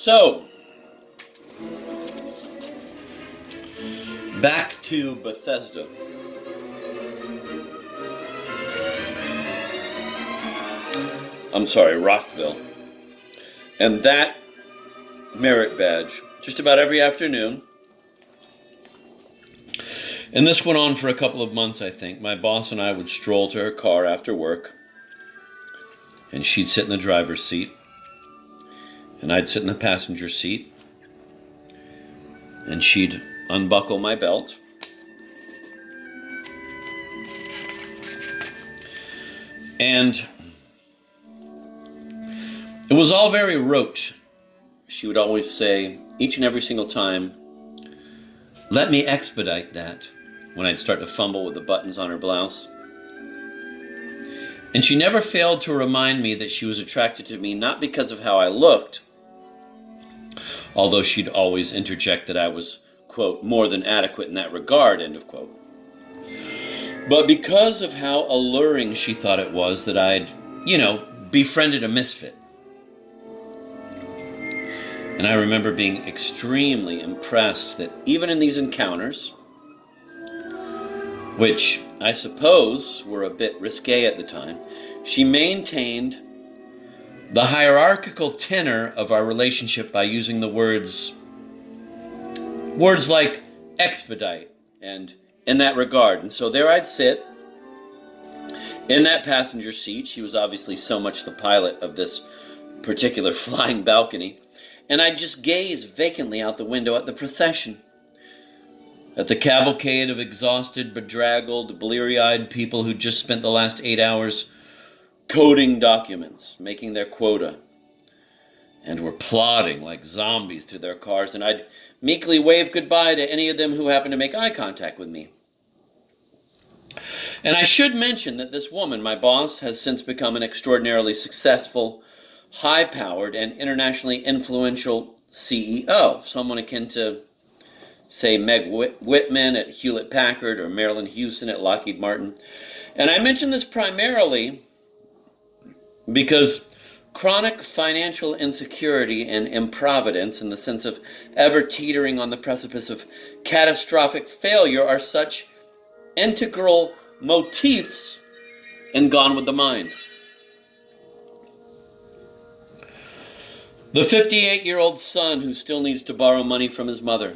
So, back to Bethesda. I'm sorry, Rockville. And that merit badge, just about every afternoon. And this went on for a couple of months, I think. My boss and I would stroll to her car after work, and she'd sit in the driver's seat, and I'd sit in the passenger seat, and she'd unbuckle my belt, and it was all very rote. She would always say, each and every single time, "Let me expedite that," when I'd start to fumble with the buttons on her blouse. And she never failed to remind me that she was attracted to me not because of how I looked, although she'd always interject that I was, quote, more than adequate in that regard, end of quote, but because of how alluring she thought it was that I'd, befriended a misfit. And I remember being extremely impressed that even in these encounters, which I suppose were a bit risque at the time, she maintained the hierarchical tenor of our relationship by using the words like expedite and in that regard. And so there I'd sit in that passenger seat. She was obviously so much the pilot of this particular flying balcony. And I'd just gaze vacantly out the window at the procession, at the cavalcade of exhausted, bedraggled, bleary-eyed people who just spent the last 8 hours coding documents, making their quota, and were plodding like zombies to their cars, and I'd meekly wave goodbye to any of them who happened to make eye contact with me. And I should mention that this woman, my boss, has since become an extraordinarily successful, high-powered, and internationally influential CEO, someone akin to, say, Meg Whitman at Hewlett-Packard or Marilyn Houston at Lockheed Martin. And I mention this primarily because chronic financial insecurity and improvidence, in the sense of ever teetering on the precipice of catastrophic failure, are such integral motifs in Gone with the Mind. The 58-year-old son who still needs to borrow money from his mother,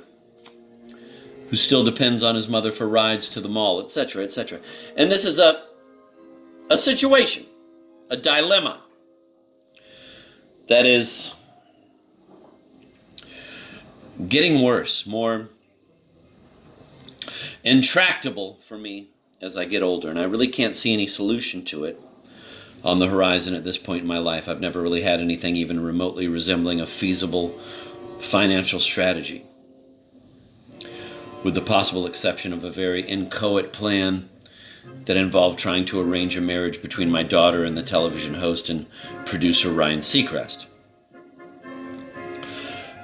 who still depends on his mother for rides to the mall, etc., etc. And this is a situation, a dilemma that is getting worse, more intractable for me as I get older, and I really can't see any solution to it on the horizon at this point in my life. I've never really had anything even remotely resembling a feasible financial strategy, with the possible exception of a very inchoate plan that involved trying to arrange a marriage between my daughter and the television host and producer Ryan Seacrest.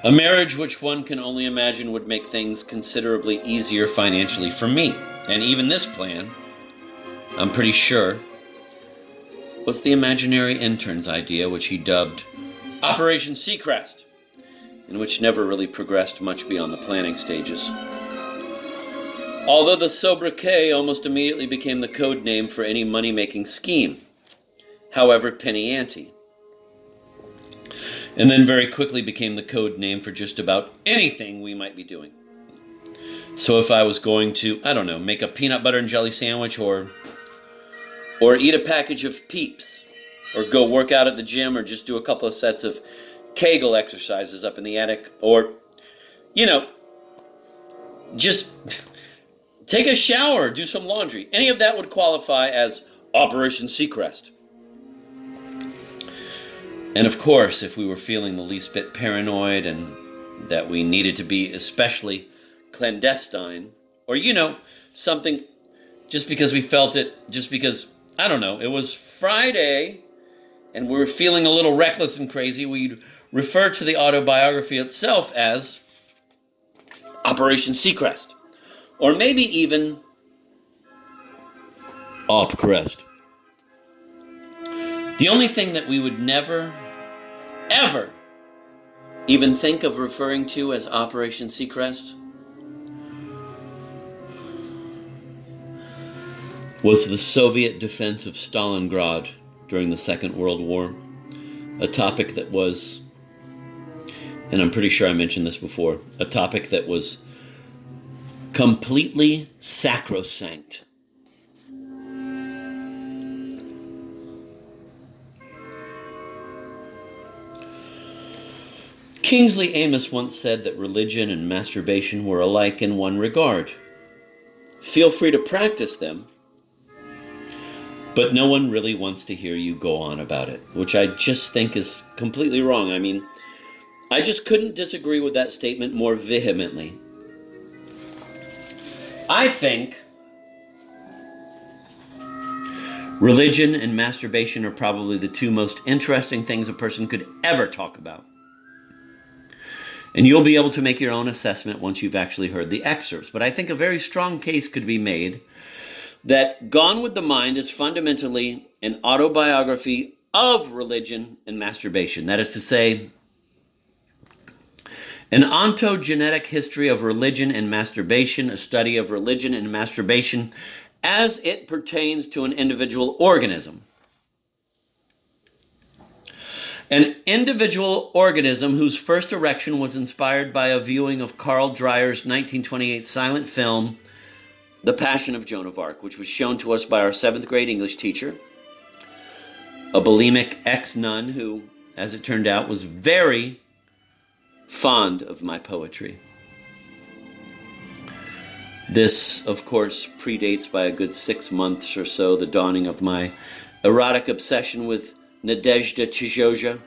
A marriage which one can only imagine would make things considerably easier financially for me. And even this plan, I'm pretty sure, was the imaginary intern's idea, which he dubbed Operation Seacrest, and which never really progressed much beyond the planning stages. Although the sobriquet almost immediately became the code name for any money-making scheme, however penny ante, and then very quickly became the code name for just about anything we might be doing. So if I was going to, make a peanut butter and jelly sandwich, or eat a package of Peeps, or go work out at the gym, or just do a couple of sets of Kegel exercises up in the attic, or, just take a shower, do some laundry. Any of that would qualify as Operation Seacrest. And of course, if we were feeling the least bit paranoid and that we needed to be especially clandestine, or, something just because we felt it, just because, it was Friday and we were feeling a little reckless and crazy, we'd refer to the autobiography itself as Operation Seacrest. Or maybe even Opcrest. The only thing that we would never, ever even think of referring to as Operation Seacrest was the Soviet defense of Stalingrad during the Second World War, a topic that was, and I'm pretty sure I mentioned this before, a topic that was completely sacrosanct. Kingsley Amis once said that religion and masturbation were alike in one regard. Feel free to practice them, but no one really wants to hear you go on about it, which I just think is completely wrong. I mean, I just couldn't disagree with that statement more vehemently. I think religion and masturbation are probably the two most interesting things a person could ever talk about. And you'll be able to make your own assessment once you've actually heard the excerpts. But I think a very strong case could be made that Gone with the Mind is fundamentally an autobiography of religion and masturbation. That is to say, an ontogenetic history of religion and masturbation, a study of religion and masturbation as it pertains to an individual organism. An individual organism whose first erection was inspired by a viewing of Carl Dreyer's 1928 silent film, The Passion of Joan of Arc, which was shown to us by our 7th grade English teacher, a bulimic ex-nun who, as it turned out, was very fond of my poetry. This, of course, predates by a good 6 months or so the dawning of my erotic obsession with Nadezhda Chizhozha,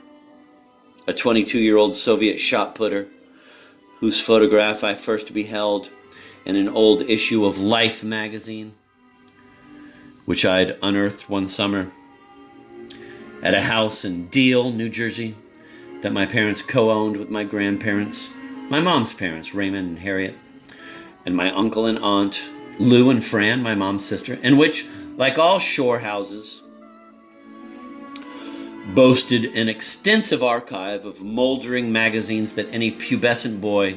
a 22-year-old Soviet shot putter whose photograph I first beheld in an old issue of Life magazine, which I'd unearthed one summer at a house in Deal, New Jersey, that my parents co-owned with my grandparents, my mom's parents, Raymond and Harriet, and my uncle and aunt, Lou and Fran, my mom's sister, and which, like all shore houses, boasted an extensive archive of moldering magazines that any pubescent boy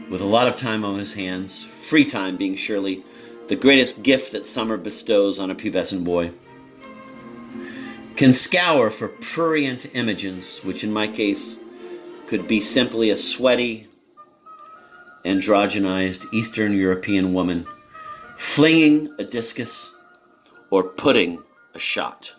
with a lot of time on his hands, free time being surely the greatest gift that summer bestows on a pubescent boy, can scour for prurient images, which in my case could be simply a sweaty, androgenized Eastern European woman flinging a discus or putting a shot.